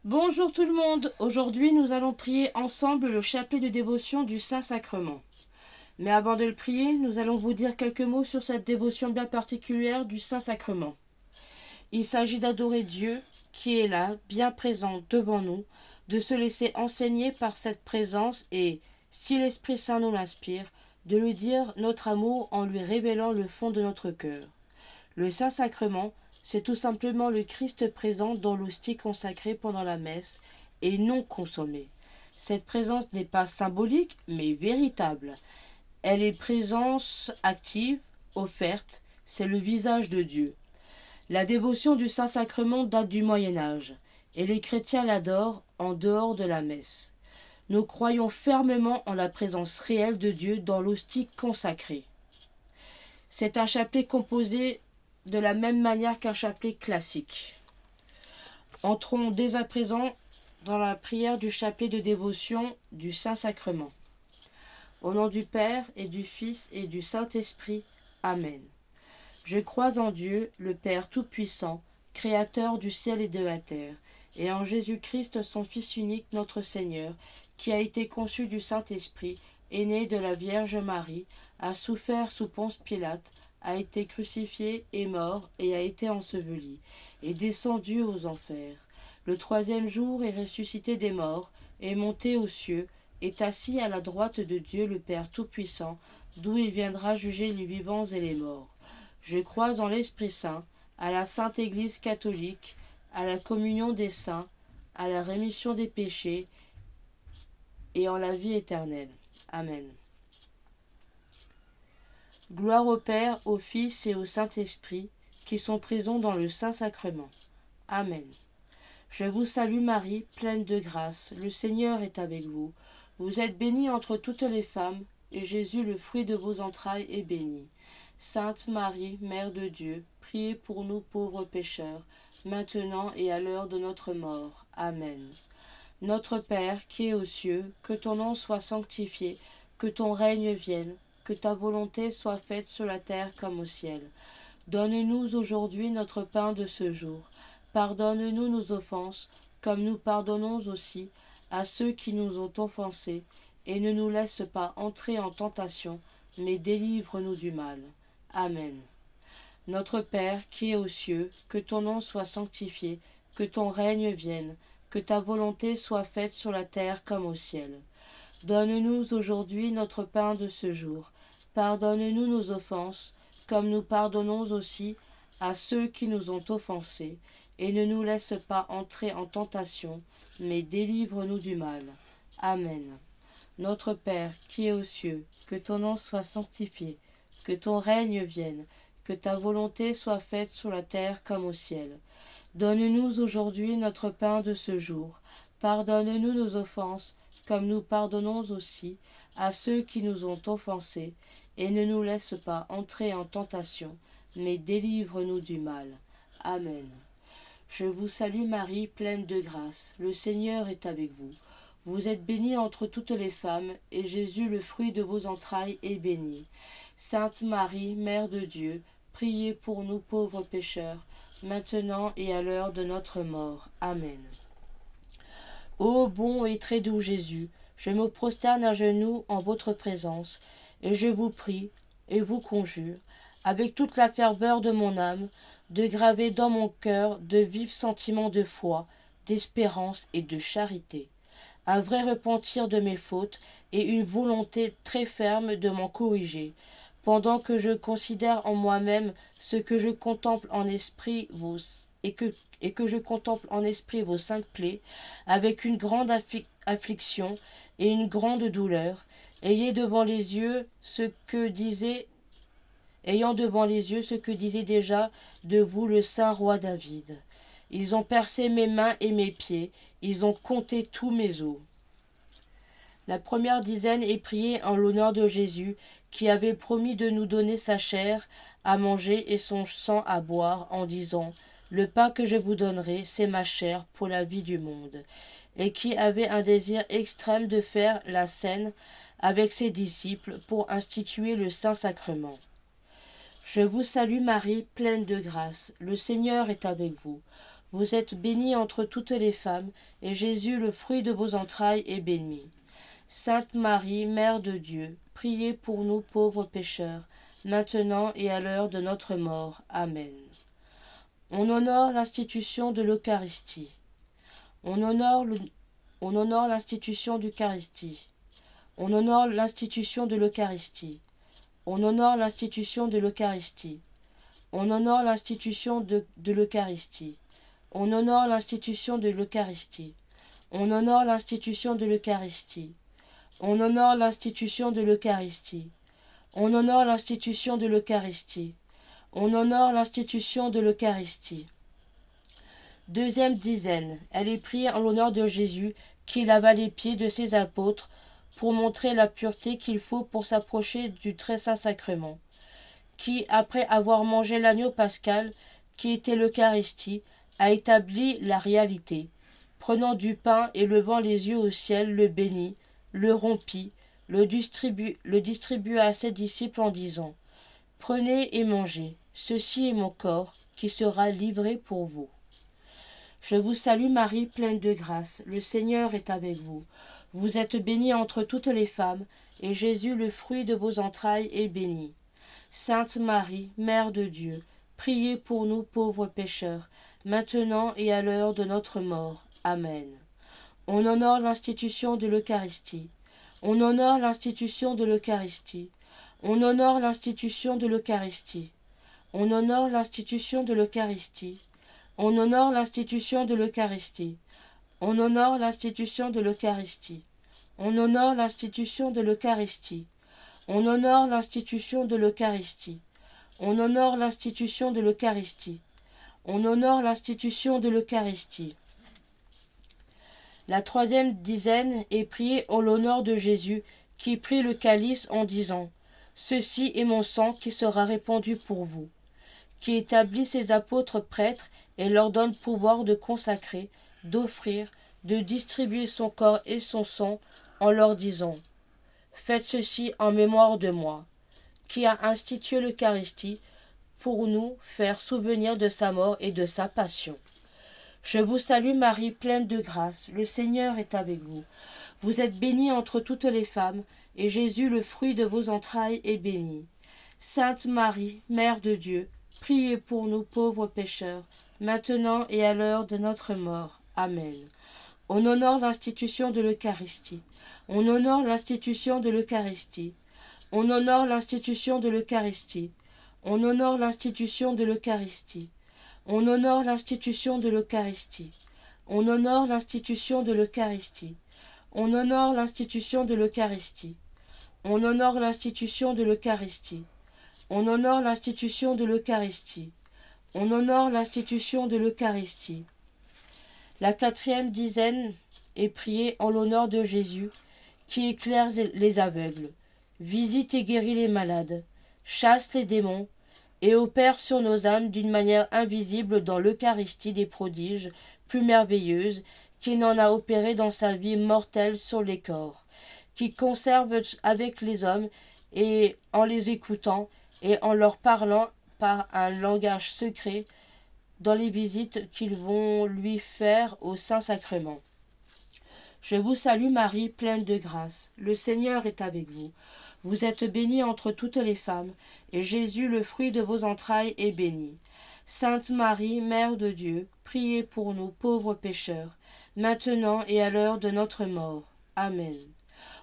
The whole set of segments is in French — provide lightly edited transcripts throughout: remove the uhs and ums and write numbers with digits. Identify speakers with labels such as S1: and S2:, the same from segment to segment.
S1: Bonjour tout le monde, aujourd'hui nous allons prier ensemble le chapelet de dévotion du Saint-Sacrement. Mais avant de le prier, nous allons vous dire quelques mots sur cette dévotion bien particulière du Saint-Sacrement. Il s'agit d'adorer Dieu qui est là, bien présent devant nous, de se laisser enseigner par cette présence et, si l'Esprit Saint nous l'inspire, de lui dire notre amour en lui révélant le fond de notre cœur. Le Saint-Sacrement, c'est tout simplement le Christ présent dans l'hostie consacrée pendant la messe et non consommée. Cette présence n'est pas symbolique, mais véritable. Elle est présence active, offerte, c'est le visage de Dieu. La dévotion du Saint-Sacrement date du Moyen Âge, et les chrétiens l'adorent en dehors de la messe. Nous croyons fermement en la présence réelle de Dieu dans l'hostie consacrée. C'est un chapelet composé de la même manière qu'un chapelet classique. Entrons dès à présent dans la prière du chapelet de dévotion du Saint-Sacrement. Au nom du Père et du Fils et du Saint-Esprit. Amen. Je crois en Dieu, le Père Tout-Puissant, Créateur du ciel et de la terre, et en Jésus-Christ, son Fils unique, notre Seigneur, qui a été conçu du Saint-Esprit, est né de la Vierge Marie, a souffert sous Ponce Pilate, a été crucifié, est mort, et a été enseveli, est descendu aux enfers. Le troisième jour est ressuscité des morts, est monté aux cieux, est assis à la droite de Dieu le Père Tout-Puissant, d'où il viendra juger les vivants et les morts. Je crois en l'Esprit Saint, à la Sainte Église catholique, à la communion des saints, à la rémission des péchés et en la vie éternelle. Amen. Gloire au Père, au Fils et au Saint-Esprit, qui sont présents dans le Saint-Sacrement. Amen. Je vous salue Marie, pleine de grâce, le Seigneur est avec vous. Vous êtes bénie entre toutes les femmes, et Jésus, le fruit de vos entrailles, est béni. Sainte Marie, Mère de Dieu, priez pour nous pauvres pécheurs, maintenant et à l'heure de notre mort. Amen. Notre Père, qui es aux cieux, que ton nom soit sanctifié, que ton règne vienne, que ta volonté soit faite sur la terre comme au ciel. Donne-nous aujourd'hui notre pain de ce jour. Pardonne-nous nos offenses, comme nous pardonnons aussi à ceux qui nous ont offensés, et ne nous laisse pas entrer en tentation, mais délivre-nous du mal. Amen. Notre Père qui es aux cieux, que ton nom soit sanctifié, que ton règne vienne, que ta volonté soit faite sur la terre comme au ciel. Donne-nous aujourd'hui notre pain de ce jour. Pardonne-nous nos offenses, comme nous pardonnons aussi à ceux qui nous ont offensés, et ne nous laisse pas entrer en tentation, mais délivre-nous du mal. Amen. Notre Père qui es aux cieux, que ton nom soit sanctifié, que ton règne vienne, que ta volonté soit faite sur la terre comme au ciel. Donne-nous aujourd'hui notre pain de ce jour. Pardonne-nous nos offenses, comme nous pardonnons aussi à ceux qui nous ont offensés, et ne nous laisse pas entrer en tentation, mais délivre-nous du mal. Amen. Je vous salue Marie, pleine de grâce, le Seigneur est avec vous. Vous êtes bénie entre toutes les femmes, et Jésus, le fruit de vos entrailles, est béni. Sainte Marie, Mère de Dieu, priez pour nous pauvres pécheurs, maintenant et à l'heure de notre mort. Amen. Ô bon et très doux Jésus, je me prosterne à genoux en votre présence, et je vous prie et vous conjure, avec toute la ferveur de mon âme, de graver dans mon cœur de vifs sentiments de foi, d'espérance et de charité, un vrai repentir de mes fautes et une volonté très ferme de m'en corriger, pendant que je considère en moi-même ce que je contemple en esprit et que je contemple en esprit vos saintes plaies, avec une grande affliction et une grande douleur, ayant devant les yeux ce que disait déjà de vous le saint roi David. Ils ont percé mes mains et mes pieds, ils ont compté tous mes os. La première dizaine est priée en l'honneur de Jésus, qui avait promis de nous donner sa chair à manger et son sang à boire, en disant « Le pain que je vous donnerai, c'est ma chair pour la vie du monde », et qui avait un désir extrême de faire la scène avec ses disciples pour instituer le Saint-Sacrement. Je vous salue Marie, pleine de grâce, le Seigneur est avec vous. Vous êtes bénie entre toutes les femmes, et Jésus, le fruit de vos entrailles, est béni. Sainte Marie, Mère de Dieu, priez pour nous pauvres pécheurs, maintenant et à l'heure de notre mort. Amen. On honore l'institution de l'Eucharistie. On honore l'institution d'Eucharistie. On honore l'institution de l'Eucharistie. On honore l'institution de l'Eucharistie. On honore l'institution de l'Eucharistie. On honore l'institution de l'Eucharistie. On honore l'institution de l'Eucharistie. On honore l'institution de l'Eucharistie. On honore l'institution de l'Eucharistie. On honore l'institution de l'Eucharistie. Deuxième dizaine, elle est priée en l'honneur de Jésus qui lava les pieds de ses apôtres pour montrer la pureté qu'il faut pour s'approcher du très saint sacrement, qui, après avoir mangé l'agneau pascal, qui était l'Eucharistie, a établi la réalité. Prenant du pain et levant les yeux au ciel, le bénit, le rompit, le distribua à ses disciples en disant : « Prenez et mangez, ceci est mon corps qui sera livré pour vous. » Je vous salue Marie, pleine de grâce, le Seigneur est avec vous. Vous êtes bénie entre toutes les femmes, et Jésus, le fruit de vos entrailles, est béni. Sainte Marie, Mère de Dieu, priez pour nous pauvres pécheurs, maintenant et à l'heure de notre mort. Amen. On honore l'institution de l'Eucharistie. On honore l'institution de l'Eucharistie. On honore l'institution de l'Eucharistie. On honore l'institution de l'Eucharistie. On honore l'institution de l'Eucharistie. On honore l'institution de l'Eucharistie. On honore l'institution de l'Eucharistie. On honore l'institution de l'Eucharistie. On honore l'institution de l'Eucharistie. On honore l'institution de l'Eucharistie. La troisième dizaine est priée en l'honneur de Jésus qui prit le calice en disant : « Ceci est mon sang qui sera répandu pour vous », qui établit ses apôtres prêtres et leur donne pouvoir de consacrer, d'offrir, de distribuer son corps et son sang en leur disant : « Faites ceci en mémoire de moi », qui a institué l'Eucharistie pour nous faire souvenir de sa mort et de sa passion. Je vous salue Marie, pleine de grâce, le Seigneur est avec vous. Vous êtes bénie entre toutes les femmes, et Jésus, le fruit de vos entrailles, est béni. Sainte Marie, Mère de Dieu, priez pour nous pauvres pécheurs, maintenant et à l'heure de notre mort. Amen. On honore l'institution de l'Eucharistie. On honore l'institution de l'Eucharistie. On honore l'institution de l'Eucharistie. On honore l'institution de l'Eucharistie. On honore l'institution de l'Eucharistie. On honore l'institution de l'Eucharistie. On honore l'institution de l'Eucharistie. On honore l'institution de l'Eucharistie. On honore l'institution de l'Eucharistie. On honore l'institution de l'Eucharistie. La quatrième dizaine est priée en l'honneur de Jésus, qui éclaire les aveugles, visite et guérit les malades, chasse les démons, et opère sur nos âmes d'une manière invisible dans l'Eucharistie des prodiges plus merveilleuses qu'il n'en a opéré dans sa vie mortelle sur les corps, qui conserve avec les hommes et en les écoutant et en leur parlant par un langage secret dans les visites qu'ils vont lui faire au Saint-Sacrement. Je vous salue Marie, pleine de grâce, le Seigneur est avec vous. Vous êtes bénie entre toutes les femmes, et Jésus, le fruit de vos entrailles, est béni. Sainte Marie, Mère de Dieu, priez pour nous pauvres pécheurs, maintenant et à l'heure de notre mort. Amen.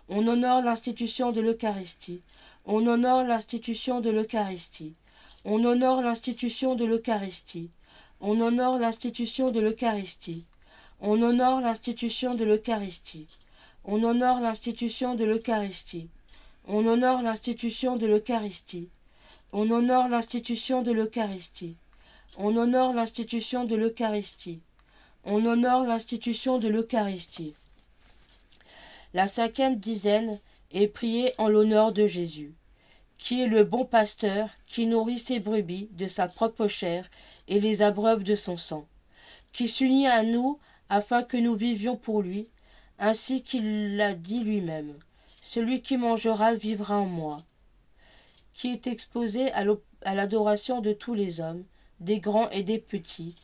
S1: On honore l'institution de l'Eucharistie. On honore l'institution de l'Eucharistie. On honore l'institution de l'Eucharistie. On honore l'institution de l'Eucharistie. On honore l'institution de l'Eucharistie. On honore l'institution de l'Eucharistie. On honore l'institution de l'Eucharistie. On honore l'institution de l'Eucharistie. On honore l'institution de l'Eucharistie. On honore l'institution de l'Eucharistie. La cinquième dizaine est priée en l'honneur de Jésus, qui est le bon pasteur qui nourrit ses brebis de sa propre chair et les abreuve de son sang, qui s'unit à nous afin que nous vivions pour lui, ainsi qu'il l'a dit lui-même. Celui qui mangera vivra en moi, qui est exposé à l'adoration de tous les hommes, des grands et des petits,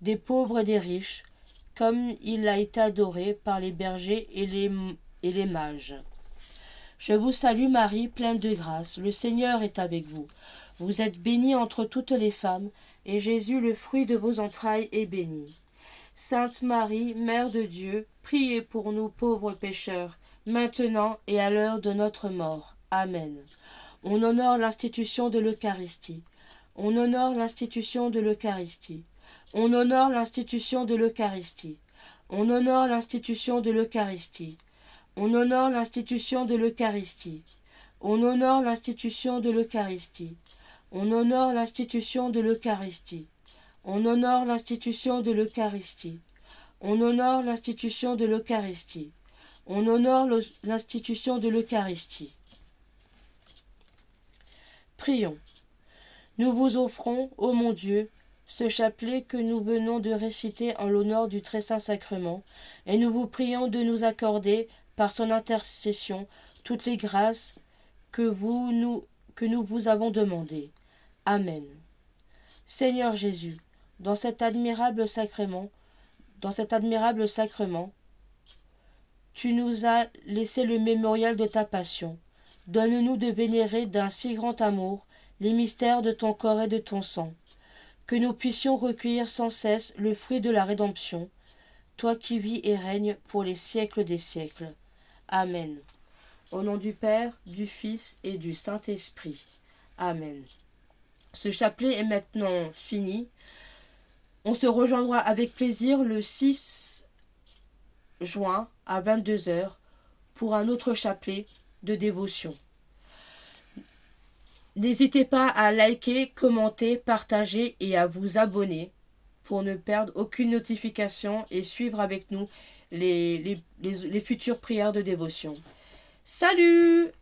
S1: des pauvres et des riches, comme il a été adoré par les bergers et les mages. Je vous salue Marie, pleine de grâce, le Seigneur est avec vous. Vous êtes bénie entre toutes les femmes, et Jésus, le fruit de vos entrailles, est béni. Sainte Marie, Mère de Dieu, priez pour nous pauvres pécheurs, maintenant et à l'heure de notre mort. Amen. On honore l'institution de l'Eucharistie. On honore l'institution de l'Eucharistie. On honore l'institution de l'Eucharistie. On honore l'institution de l'Eucharistie. On honore l'institution de l'Eucharistie. On honore l'institution de l'Eucharistie. On honore l'institution de l'Eucharistie. On honore l'institution de l'Eucharistie. On honore l'institution de l'Eucharistie. On honore l'institution de l'Eucharistie. Prions. Nous vous offrons, ô mon Dieu, ce chapelet que nous venons de réciter en l'honneur du très saint sacrement, et nous vous prions de nous accorder, par son intercession, toutes les grâces que nous vous avons demandées. Amen. Seigneur Jésus, dans cet admirable sacrement, tu nous as laissé le mémorial de ta passion. Donne-nous de vénérer d'un si grand amour les mystères de ton corps et de ton sang, que nous puissions recueillir sans cesse le fruit de la rédemption, toi qui vis et règnes pour les siècles des siècles. Amen. Au nom du Père, du Fils et du Saint-Esprit. Amen. Ce chapelet est maintenant fini. On se rejoindra avec plaisir le 6 juin à 22 h pour un autre chapelet de dévotion. N'hésitez pas à liker, commenter, partager et à vous abonner pour ne perdre aucune notification et suivre avec nous les futures prières de dévotion. Salut!